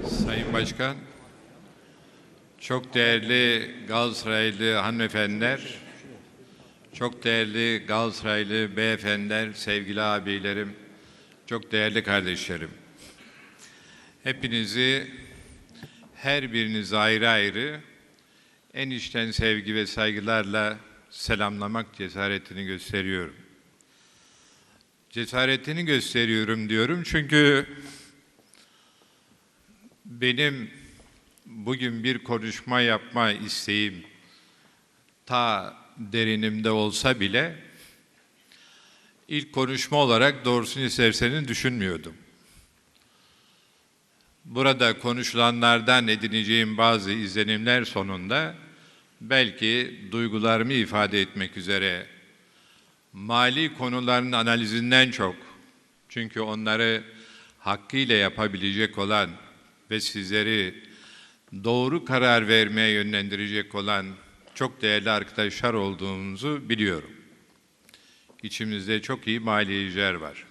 Sayın Başkan, çok değerli Galatasaraylı hanımefendiler, çok değerli Galatasaraylı beyefendiler, sevgili abilerim, çok değerli kardeşlerim. Hepinizi, her birinizi ayrı ayrı en içten sevgi ve saygılarla selamlamak cesaretini gösteriyorum. Cesaretini gösteriyorum diyorum çünkü benim bugün bir konuşma yapma isteğim ta derinimde olsa bile ilk konuşma olarak doğrusunu isterseniz düşünmüyordum. Burada konuşulanlardan edineceğim bazı izlenimler sonunda belki duygularımı ifade etmek üzere mali konuların analizinden çok, çünkü onları hakkıyla yapabilecek olan ve sizleri doğru karar vermeye yönlendirecek olan çok değerli arkadaşlar olduğumuzu biliyorum. İçimizde çok iyi maliyeciler var.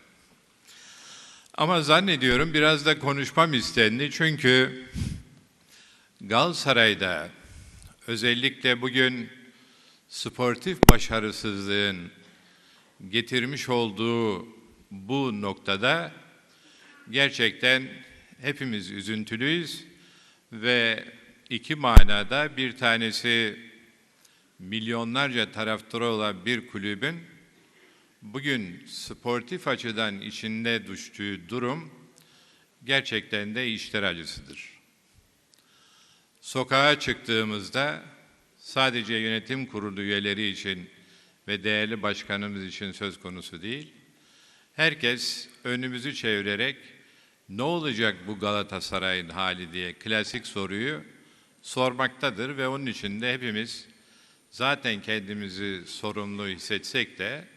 Ama zannediyorum biraz da konuşmam istendi çünkü Galatasaray'da özellikle bugün sportif başarısızlığın getirmiş olduğu bu noktada gerçekten hepimiz üzüntülüyüz ve iki manada, bir tanesi milyonlarca taraftarı olan bir kulübün bugün sportif açıdan içinde düştüğü durum gerçekten de içler acısıdır. Sokağa çıktığımızda sadece yönetim kurulu üyeleri için ve değerli başkanımız için söz konusu değil, herkes önümüzü çevirerek ne olacak bu Galatasaray'ın hali diye klasik soruyu sormaktadır ve onun için de hepimiz zaten kendimizi sorumlu hissetsek de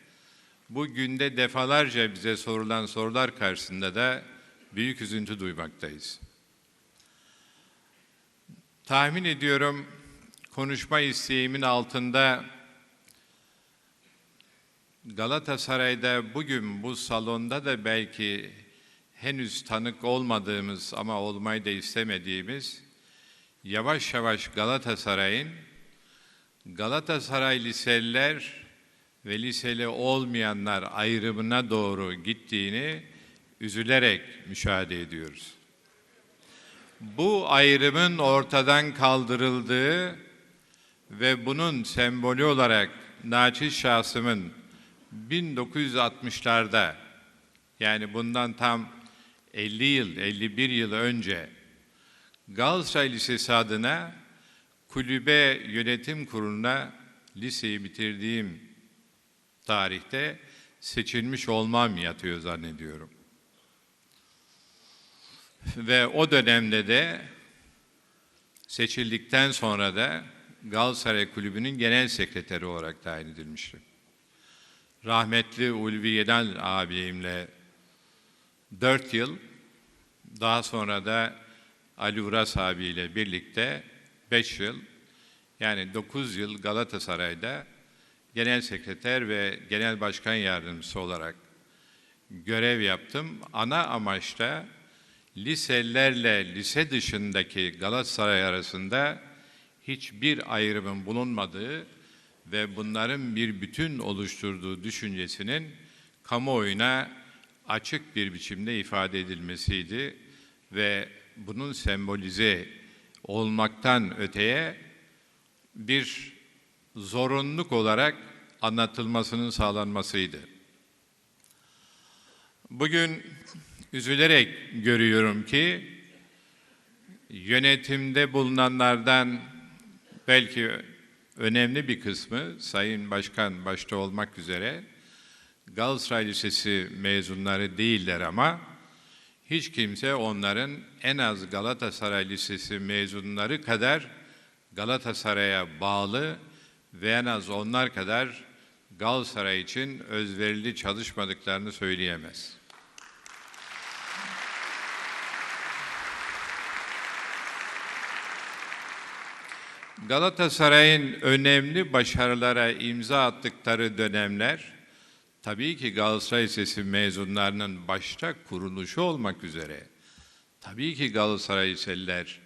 bu günde defalarca bize sorulan sorular karşısında da büyük üzüntü duymaktayız. Tahmin ediyorum konuşma isteğimin altında Galatasaray'da bugün bu salonda da belki henüz tanık olmadığımız ama olmayı da istemediğimiz yavaş yavaş Galatasaray liseliler ve liseli olmayanlar ayrımına doğru gittiğini üzülerek müşahede ediyoruz. Bu ayrımın ortadan kaldırıldığı ve bunun sembolü olarak naçiz şahsımın 1960'larda, yani bundan tam 50 yıl, 51 yıl önce Galatasaray Lisesi adına kulübe yönetim kuruluna liseyi bitirdiğim tarihte seçilmiş olmam yatıyor zannediyorum. Ve o dönemde de seçildikten sonra da Galatasaray Kulübü'nün genel sekreteri olarak tayin edilmiştim. Rahmetli Ulvi Genel abimle 4 yıl, daha sonra da Ali Uras abiyle birlikte 5 yıl, yani 9 yıl Galatasaray'da genel sekreter ve genel başkan yardımcısı olarak görev yaptım. Ana amaç da liselilerle lise dışındaki Galatasaray arasında hiçbir ayrımın bulunmadığı ve bunların bir bütün oluşturduğu düşüncesinin kamuoyuna açık bir biçimde ifade edilmesiydi ve bunun sembolize olmaktan öteye bir zorunluluk olarak anlatılmasının sağlanmasıydı. Bugün üzülerek görüyorum ki yönetimde bulunanlardan belki önemli bir kısmı, Sayın Başkan başta olmak üzere, Galatasaray Lisesi mezunları değiller ama hiç kimse onların en az Galatasaray Lisesi mezunları kadar Galatasaray'a bağlı ve en az onlar kadar Galatasaray için özverili çalışmadıklarını söyleyemez. Galatasaray'ın önemli başarılara imza attıkları dönemler tabii ki Galatasaray Lisesi mezunlarının başta kuruluşu olmak üzere, tabii ki Galatasaray Liseliler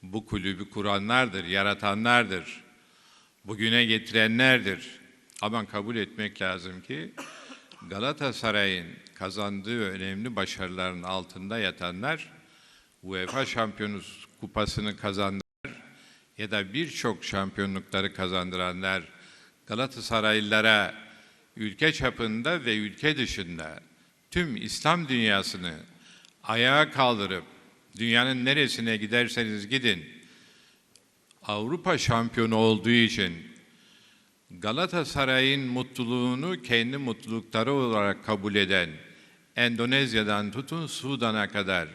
bu kulübü kuranlardır, yaratanlardır, bugüne getirenlerdir. Ama kabul etmek lazım ki Galatasaray'ın kazandığı önemli başarıların altında yatanlar, UEFA Şampiyonuz Kupası'nı kazandılar ya da birçok şampiyonlukları kazandıranlar, Galatasaraylılara ülke çapında ve ülke dışında tüm İslam dünyasını ayağa kaldırıp, dünyanın neresine giderseniz gidin, Avrupa şampiyonu olduğu için Galatasaray'ın mutluluğunu kendi mutlulukları olarak kabul eden, Endonezya'dan tutun Sudan'a kadar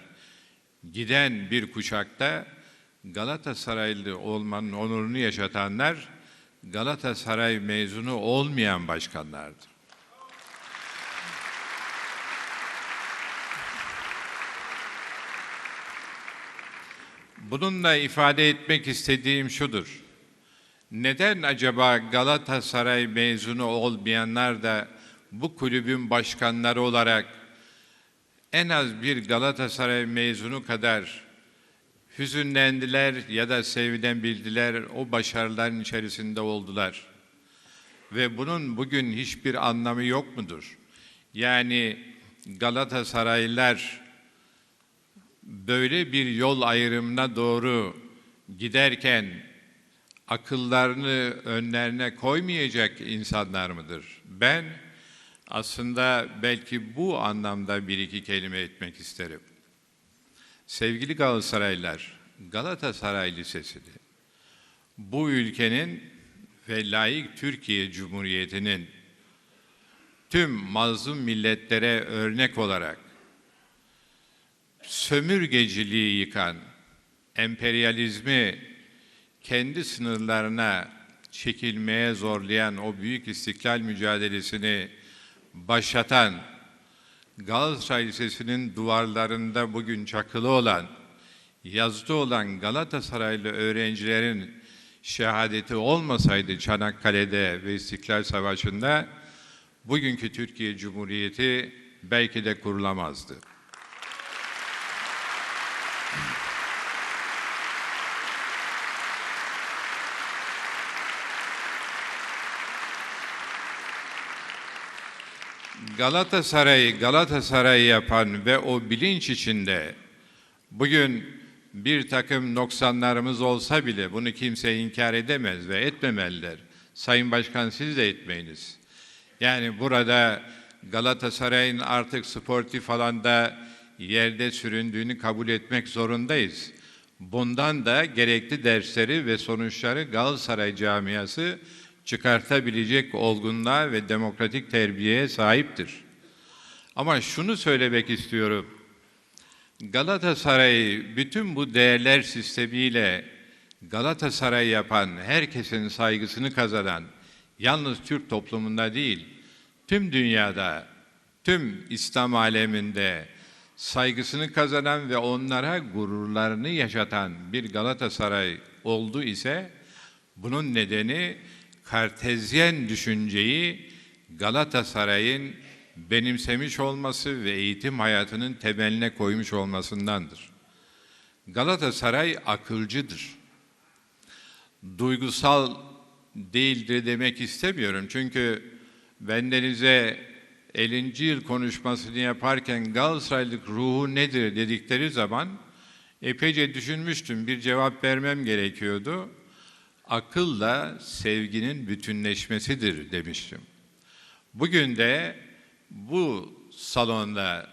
giden bir kuşakta Galatasaraylı olmanın onurunu yaşatanlar, Galatasaray mezunu olmayan başkanlardır. Bununla ifade etmek istediğim şudur. Neden acaba Galatasaray mezunu olmayanlar da bu kulübün başkanları olarak en az bir Galatasaray mezunu kadar hüzünlendiler ya da sevilen bildiler, o başarıların içerisinde oldular? Ve bunun bugün hiçbir anlamı yok mudur? Yani Galatasaraylılar böyle bir yol ayrımına doğru giderken akıllarını önlerine koymayacak insanlar mıdır? Ben aslında belki bu anlamda bir iki kelime etmek isterim. Sevgili Galatasaraylılar, Galatasaray Lisesi'ni bu ülkenin ve layık Türkiye Cumhuriyeti'nin tüm mazlum milletlere örnek olarak sömürgeciliği yıkan, emperyalizmi kendi sınırlarına çekilmeye zorlayan o büyük istiklal mücadelesini başlatan, Galatasaray Lisesi'nin duvarlarında bugün çakılı olan, yazılı olan Galatasaraylı öğrencilerin şehadeti olmasaydı Çanakkale'de ve İstiklal Savaşı'nda, bugünkü Türkiye Cumhuriyeti belki de kurulamazdı. Galatasaray'ı yapan ve o bilinç içinde bugün bir takım noksanlarımız olsa bile bunu kimse inkar edemez ve etmemeliler. Sayın Başkan, siz de etmeyiniz. Yani burada Galatasaray'ın artık sportif alanda yerde süründüğünü kabul etmek zorundayız. Bundan da gerekli dersleri ve sonuçları Galatasaray camiası çıkartabilecek olgunluğa ve demokratik terbiyeye sahiptir. Ama şunu söylemek istiyorum. Galatasaray'ı bütün bu değerler sistemiyle Galatasaray yapan, herkesin saygısını kazanan, yalnız Türk toplumunda değil, tüm dünyada, tüm İslam aleminde saygısını kazanan ve onlara gururlarını yaşatan bir Galatasaray oldu ise, bunun nedeni Kartezyen düşünceyi Galatasaray'ın benimsemiş olması ve eğitim hayatının temeline koymuş olmasındandır. Galatasaray akılcıdır. Duygusal değildir demek istemiyorum. Çünkü bendenize 50. yıl konuşmasını yaparken Galatasaraylık ruhu nedir dedikleri zaman epeyce düşünmüştüm. Bir cevap vermem gerekiyordu. Akılla sevginin bütünleşmesidir demiştim. Bugün de bu salonda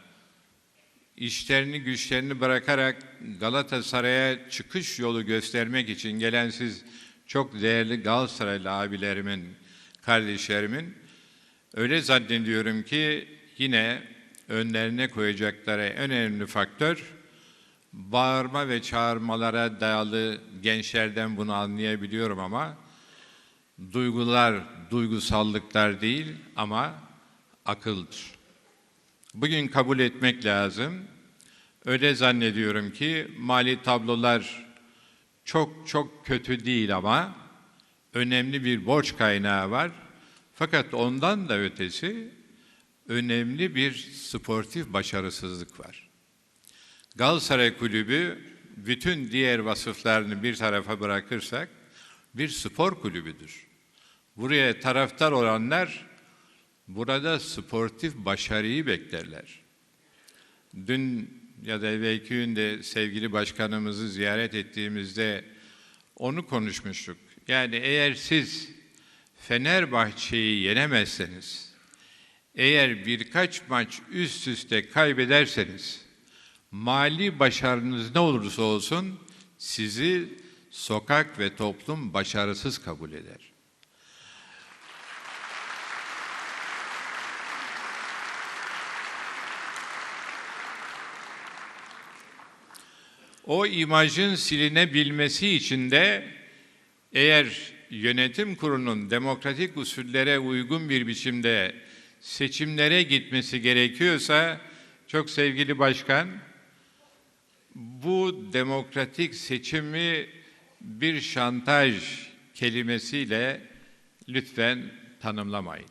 işlerini güçlerini bırakarak Galatasaray'a çıkış yolu göstermek için gelen siz çok değerli Galatasaraylı abilerimin, kardeşlerimin, öyle zannediyorum ki yine önlerine koyacakları en önemli faktör, bağırma ve çağırmalara dayalı gençlerden bunu anlayabiliyorum ama duygular, duygusallıklar değil ama akıldır. Bugün kabul etmek lazım. Öyle zannediyorum ki mali tablolar çok kötü değil ama önemli bir borç kaynağı var. Fakat ondan da ötesi önemli bir sportif başarısızlık var. Galatasaray Kulübü bütün diğer vasıflarını bir tarafa bırakırsak bir spor kulübüdür. Buraya taraftar olanlar burada sportif başarıyı beklerler. Dün ya da evvelki gün de sevgili başkanımızı ziyaret ettiğimizde onu konuşmuştuk. Yani eğer siz Fenerbahçe'yi yenemezseniz, eğer birkaç maç üst üste kaybederseniz, mali başarınız ne olursa olsun sizi sokak ve toplum başarısız kabul eder. O imajın silinebilmesi için de eğer yönetim kurulunun demokratik usullere uygun bir biçimde seçimlere gitmesi gerekiyorsa, çok sevgili başkan, bu demokratik seçimi bir şantaj kelimesiyle lütfen tanımlamayın.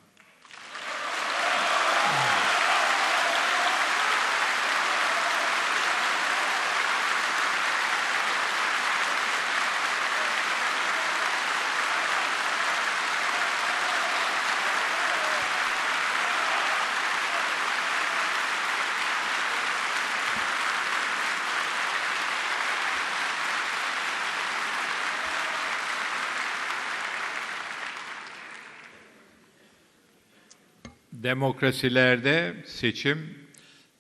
Demokrasilerde seçim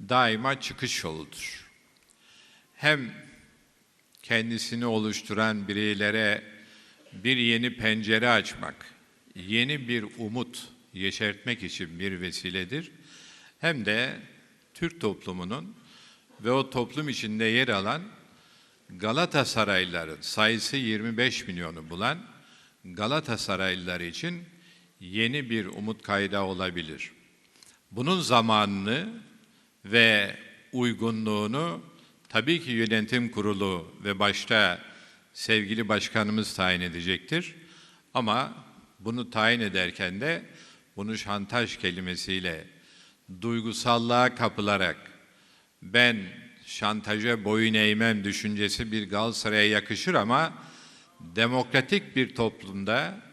daima çıkış yoludur. Hem kendisini oluşturan bireylere bir yeni pencere açmak, yeni bir umut yeşertmek için bir vesiledir. Hem de Türk toplumunun ve o toplum içinde yer alan Galatasaraylıların sayısı 25 milyonu bulan Galatasaraylılar için yeni bir umut kaynağı olabilir. Bunun zamanını ve uygunluğunu tabii ki yönetim kurulu ve başta sevgili başkanımız tayin edecektir. Ama bunu tayin ederken de bunu şantaj kelimesiyle duygusallığa kapılarak ben şantaja boyun eğmem düşüncesi bir Galatasaray'a yakışır ama demokratik bir toplumda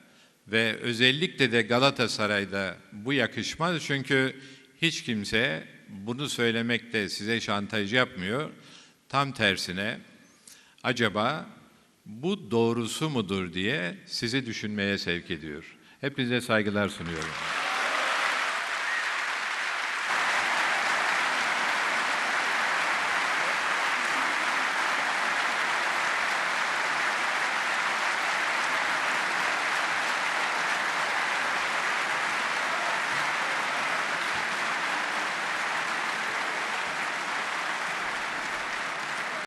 ve özellikle de Galatasaray'da bu yakışmaz. Çünkü hiç kimse bunu söylemekte size şantaj yapmıyor. Tam tersine acaba bu doğrusu mudur diye sizi düşünmeye sevk ediyor. Hepinize saygılar sunuyorum.